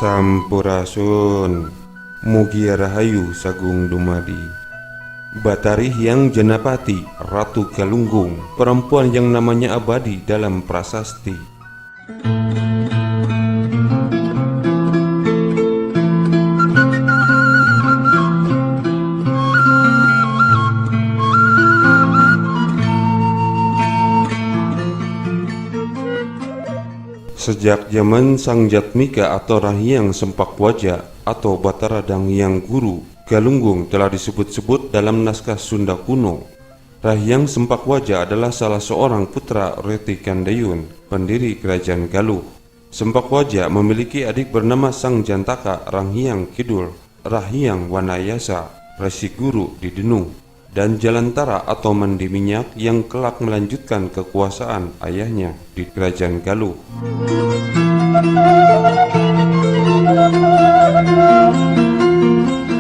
Sampurasun, mugi rahayu sagung dumadi. Batari Hyang Janapati, Ratu Galunggung, perempuan yang namanya abadi dalam prasasti. Sejak zaman Sang Jatmika atau Rahyang Sempakwaja atau Batara Dang Hyang Guru, Galunggung telah disebut-sebut dalam naskah Sunda kuno. Rahyang Sempakwaja adalah salah seorang putra Reti Kandayun, pendiri kerajaan Galuh. Sempakwaja memiliki adik bernama Sang Jantaka Ranghyang Kidul, Rahyang Wanayasa, Resi Guru di Denung, dan Jalantara atau Mandi Minyak yang kelak melanjutkan kekuasaan ayahnya di kerajaan Galuh.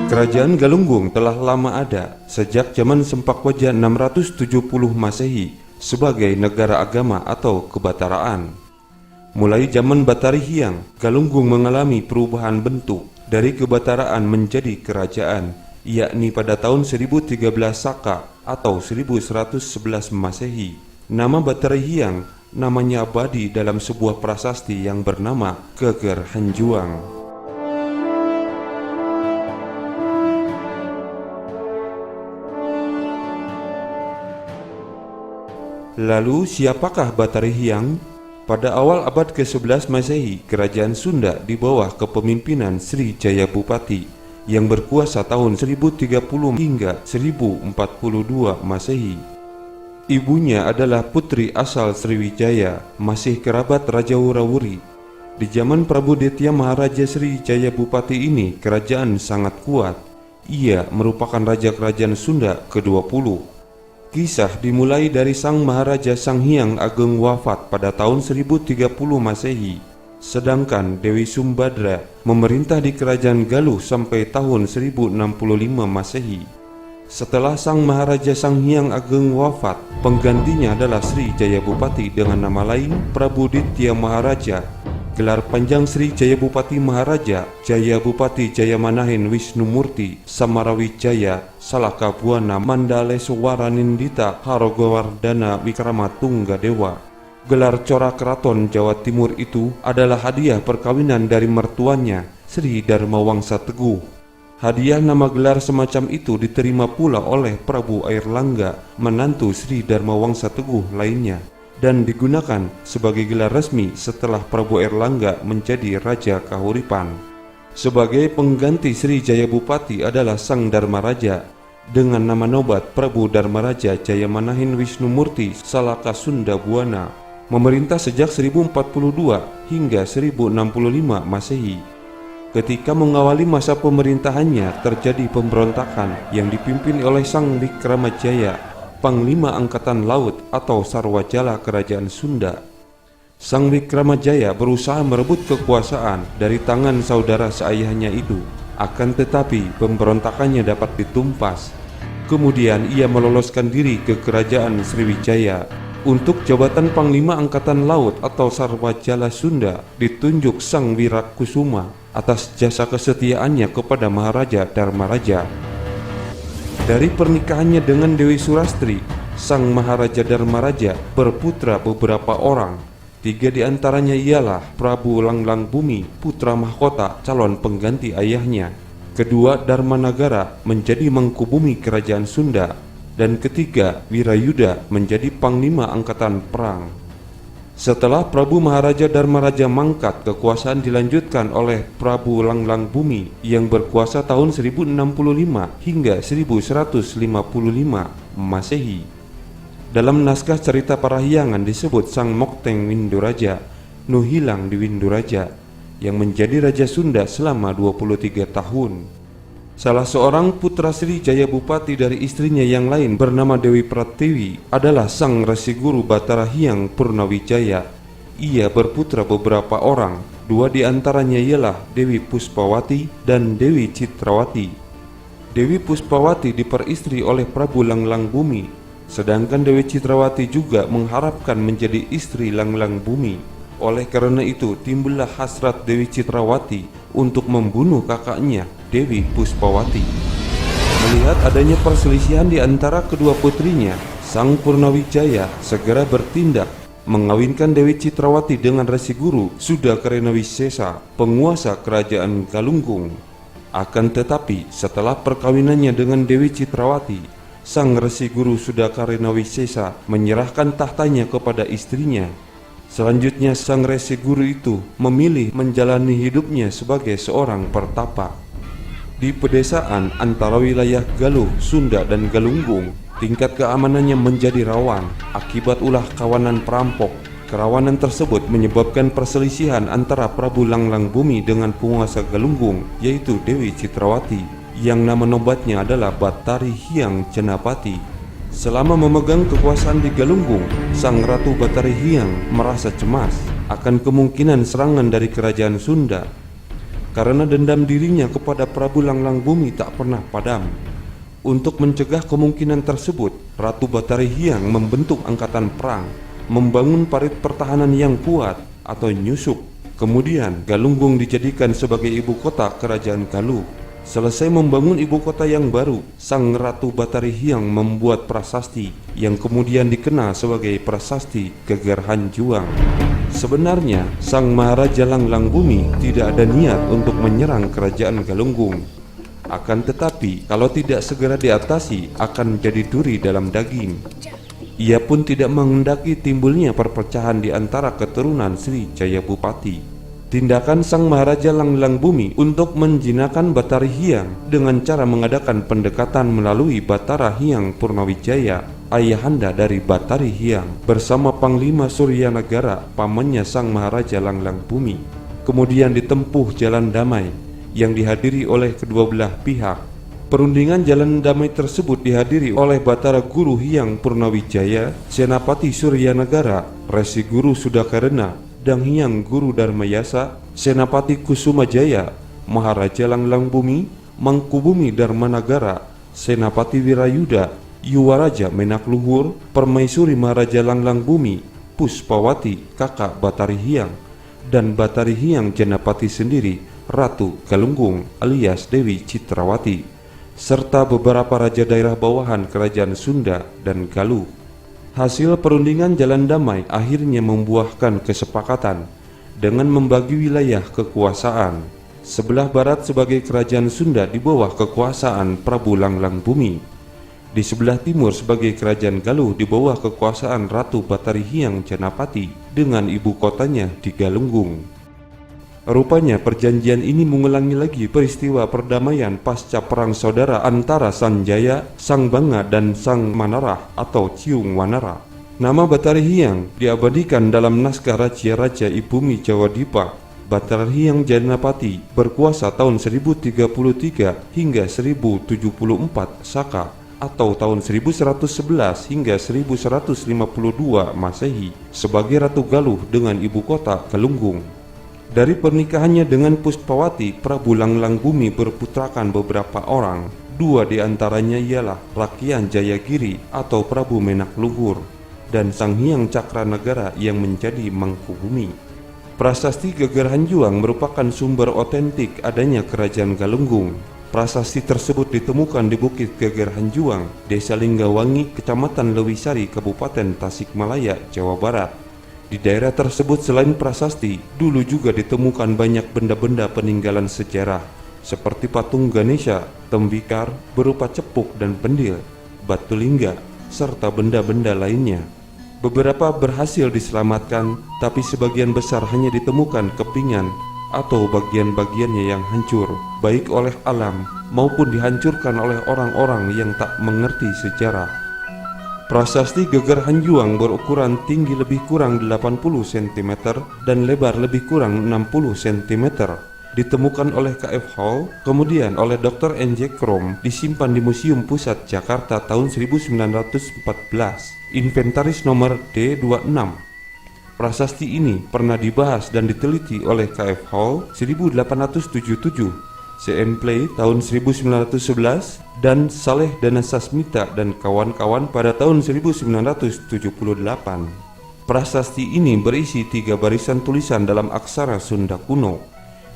Kerajaan Galunggung telah lama ada sejak zaman Sempakwaja 670 Masehi sebagai negara agama atau kebataraan. Mulai zaman Batari Hyang, Galunggung mengalami perubahan bentuk dari kebataraan menjadi kerajaan, yakni pada tahun 1013 Saka atau 1111 Masehi. Nama Batari Hyang namanya abadi dalam sebuah prasasti yang bernama Geger Hanjuang. Lalu siapakah Batari Hyang? Pada awal abad ke-11 Masehi, kerajaan Sunda di bawah kepemimpinan Sri Jaya Bupati yang berkuasa tahun 1030 hingga 1042 Masehi. Ibunya adalah putri asal Sriwijaya, masih kerabat Raja Wurawuri. Di zaman Prabu Detya Maharaja Sri Jaya Bupati ini, kerajaan sangat kuat. Ia merupakan raja kerajaan Sunda ke-20. Kisah dimulai dari Sang Maharaja Sanghyang Ageng wafat pada tahun 1030 Masehi. Sedangkan Dewi Sumbadra memerintah di kerajaan Galuh sampai tahun 1065 Masehi. Setelah Sang Maharaja Sanghyang Ageng wafat, penggantinya adalah Sri Jaya Bupati dengan nama lain Prabu Ditya Maharaja. Gelar panjang Sri Jaya Bupati Maharaja, Jaya Bupati Jaya Manahin Wisnumurti Samarawijaya Salakabuana Mandaleswaranindita Harogowardana Wikramatungga Dewa. Gelar Cora Keraton Jawa Timur itu adalah hadiah perkawinan dari mertuanya, Sri Dharma Wangsa Teguh. Hadiah nama gelar semacam itu diterima pula oleh Prabu Airlangga, menantu Sri Dharma Wangsa Teguh lainnya, dan digunakan sebagai gelar resmi setelah Prabu Airlangga menjadi Raja Kahuripan. Sebagai pengganti Sri Jaya Bupati adalah Sang Dharmaraja dengan nama nobat Prabu Dharmaraja Jaya Manahin Wisnumurti Salaka Sunda Buana, memerintah sejak 1042 hingga 1065 Masehi. Ketika mengawali masa pemerintahannya, terjadi pemberontakan yang dipimpin oleh Sang Wikramajaya, Panglima Angkatan Laut atau Sarwajala Kerajaan Sunda. Sang Wikramajaya berusaha merebut kekuasaan dari tangan saudara seayahnya itu, akan tetapi pemberontakannya dapat ditumpas. Kemudian ia meloloskan diri ke Kerajaan Sriwijaya. Untuk jabatan Panglima Angkatan Laut atau Sarwajala Sunda ditunjuk Sang Wirakusuma atas jasa kesetiaannya kepada Maharaja Dharmaraja. Dari pernikahannya dengan Dewi Surastri, Sang Maharaja Dharmaraja berputra beberapa orang. 3 di antaranya ialah Prabu Langlang Bumi, putra mahkota calon pengganti ayahnya. Kedua, Dharmanagara menjadi Mangkubumi Kerajaan Sunda. Dan ketiga, Wirayuda menjadi Panglima Angkatan Perang. Setelah Prabu Maharaja Dharmaraja mangkat, kekuasaan dilanjutkan oleh Prabu Langlang Bumi yang berkuasa tahun 1065 hingga 1155 Masehi. Dalam naskah cerita parahyangan disebut Sang Mokteng Winduraja, Nuhilang di Winduraja, yang menjadi Raja Sunda selama 23 tahun. Salah seorang putra Sri Jaya Bupati dari istrinya yang lain bernama Dewi Pratiwi adalah Sang Resi Guru Batara Hyang Purnawijaya. Ia berputra beberapa orang, 2 di antaranya ialah Dewi Puspawati dan Dewi Citrawati. Dewi Puspawati diperistri oleh Prabu Langlang Bumi, sedangkan Dewi Citrawati juga mengharapkan menjadi istri Langlang Bumi. Oleh karena itu timbullah hasrat Dewi Citrawati untuk membunuh kakaknya, Dewi Puspawati. Melihat adanya perselisihan di antara kedua putrinya, Sang Purnawijaya segera bertindak mengawinkan Dewi Citrawati dengan Resi Guru Sudakarnawisesa, penguasa kerajaan Galunggung. Akan tetapi setelah perkawinannya dengan Dewi Citrawati, Sang Resi Guru Sudakarnawisesa menyerahkan tahtanya kepada istrinya. Selanjutnya Sang Resi Guru itu memilih menjalani hidupnya sebagai seorang pertapa. Di pedesaan antara wilayah Galuh, Sunda, dan Galunggung, tingkat keamanannya menjadi rawan akibat ulah kawanan perampok. Kerawanan tersebut menyebabkan perselisihan antara Prabu Langlang Bumi dengan penguasa Galunggung, yaitu Dewi Citrawati, yang nama nobatnya adalah Batari Hyang Cenapati. Selama memegang kekuasaan di Galunggung, Sang Ratu Batari Hyang merasa cemas akan kemungkinan serangan dari kerajaan Sunda. Karena dendam dirinya kepada Prabu Langlang Bumi tak pernah padam. Untuk mencegah kemungkinan tersebut, Ratu Batari Hyang membentuk angkatan perang, membangun parit pertahanan yang kuat atau nyusup. Kemudian Galunggung dijadikan sebagai ibu kota kerajaan Galuh. Selesai membangun ibu kota yang baru, Sang Ratu Batari Hyang membuat prasasti yang kemudian dikenal sebagai Prasasti Geger Hanjuang. Sebenarnya Sang Maharaja Langlang Bumi tidak ada niat untuk menyerang kerajaan Galunggung. Akan tetapi kalau tidak segera diatasi akan menjadi duri dalam daging. Ia pun tidak menghendaki timbulnya perpecahan di antara keturunan Sri Jayabupati. Tindakan Sang Maharaja Langlang Bumi untuk menjinakkan Batari Hyang dengan cara mengadakan pendekatan melalui Batara Hyang Purnawijaya, ayahanda dari Batari Hyang, bersama Panglima Suryanagara, pamannya Sang Maharaja Langlang Bumi. Kemudian ditempuh jalan damai yang dihadiri oleh kedua belah pihak. Perundingan jalan damai tersebut dihadiri oleh Batara Guru Hyang Purnawijaya, Senapati Suryanagara, Resi Guru Sudakarna, dan Hyang Guru Dharmayasa, Senapati Kusumajaya, Maharaja Langlang Bumi, Mangkubumi Dharmanagara, Senapati Wirayuda, Yuwaraja Menak Luhur, Permaisuri Maharaja Langlang Bumi, Puspawati, kakak Batari Hyang, dan Batari Hyang Janapati sendiri, Ratu Galunggung alias Dewi Citrawati, serta beberapa raja daerah bawahan kerajaan Sunda dan Galuh. Hasil perundingan jalan damai akhirnya membuahkan kesepakatan dengan membagi wilayah kekuasaan. Sebelah barat sebagai kerajaan Sunda di bawah kekuasaan Prabu Langlang Bumi. Di sebelah timur sebagai kerajaan Galuh di bawah kekuasaan Ratu Batari Hyang Janapati dengan ibu kotanya di Galunggung. Rupanya perjanjian ini mengulangi lagi peristiwa perdamaian pasca perang saudara antara Sanjaya, Sang Banga, dan Sang Manarah atau Ciung Wanara. Nama Batari Hyang diabadikan dalam naskah Raja-Raja Ibumi Jawa Dipa. Batari Hyang Janapati berkuasa tahun 1033 hingga 1074 Saka atau tahun 1111 hingga 1152 Masehi sebagai Ratu Galuh dengan ibu kota Galunggung. Dari pernikahannya dengan Puspawati, Prabu Langlang Bumi berputrakan beberapa orang. Dua di antaranya ialah Rakyat Jayagiri atau Prabu Menak Luhur dan Sang Hyang Cakranagara yang menjadi Mangkubumi. Prasasti Geger Hanjuang merupakan sumber otentik adanya kerajaan Galunggung. Prasasti tersebut ditemukan di Bukit Geger Hanjuang, Desa Linggawangi, Kecamatan Lewisari, Kabupaten Tasikmalaya, Jawa Barat. Di daerah tersebut selain prasasti, dulu juga ditemukan banyak benda-benda peninggalan sejarah seperti patung Ganesha, tembikar berupa cepuk dan pendil, batu lingga, serta benda-benda lainnya. Beberapa berhasil diselamatkan, tapi sebagian besar hanya ditemukan kepingan atau bagian-bagiannya yang hancur, baik oleh alam maupun dihancurkan oleh orang-orang yang tak mengerti sejarah. Prasasti Geger Hanjuang berukuran tinggi lebih kurang 80 cm dan lebar lebih kurang 60 cm. Ditemukan oleh KF Hall, kemudian oleh Dr. N.J. Krom, disimpan di Museum Pusat Jakarta tahun 1914, inventaris nomor D26. Prasasti ini pernah dibahas dan diteliti oleh KF Hall 1877, CN Play tahun 1911, dan Saleh Dana Sasmita dan kawan-kawan pada tahun 1978. Prasasti ini berisi 3 barisan tulisan dalam aksara Sunda kuno.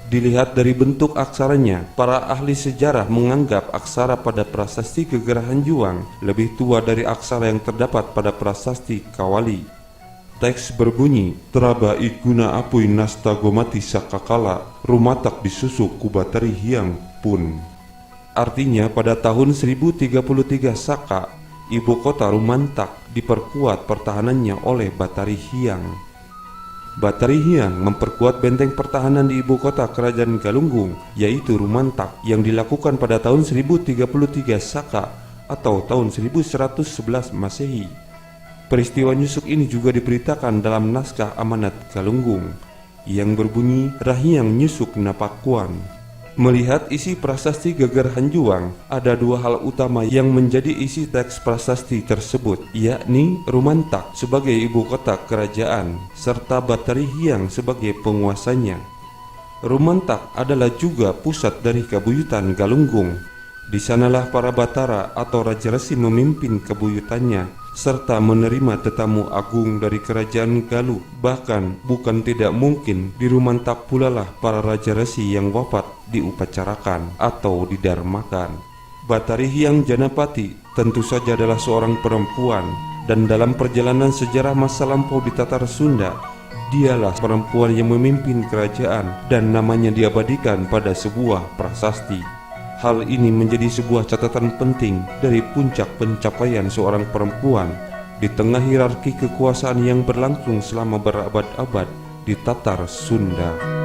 Dilihat dari bentuk aksaranya, para ahli sejarah menganggap aksara pada prasasti Geger Hanjuang lebih tua dari aksara yang terdapat pada prasasti Kawali. Teks berbunyi, Traba iguna apui nastagomati sakakala, rumatak disusuk kubatari hiang pun. Artinya pada tahun 1033 Saka, ibu kota Rumantak diperkuat pertahanannya oleh Batari Hyang. Batari Hyang memperkuat benteng pertahanan di ibu kota kerajaan Galunggung, yaitu Rumantak, yang dilakukan pada tahun 1033 Saka atau tahun 1111 Masehi. Peristiwa nyusuk ini juga diberitakan dalam naskah Amanat Galunggung yang berbunyi Rahyang Nyusuk Napakuan. Melihat isi prasasti Geger Hanjuang, ada dua hal utama yang menjadi isi teks prasasti tersebut, yakni Rumantak sebagai ibu kota kerajaan, serta Batari Hyang sebagai penguasanya. Rumantak adalah juga pusat dari kabuyutan Galunggung. Di sanalah para Batara atau Raja Resi memimpin kabuyutannya, serta menerima tetamu agung dari kerajaan Galuh. Bahkan bukan tidak mungkin di Rumantak pula lah para Raja Resi yang wafat diupacarakan atau didarmakan. Batari Hyang Janapati tentu saja adalah seorang perempuan, dan dalam perjalanan sejarah masa lampau di Tatar Sunda, dialah perempuan yang memimpin kerajaan dan namanya diabadikan pada sebuah prasasti. Hal ini menjadi sebuah catatan penting dari puncak pencapaian seorang perempuan di tengah hierarki kekuasaan yang berlangsung selama berabad-abad di Tatar Sunda.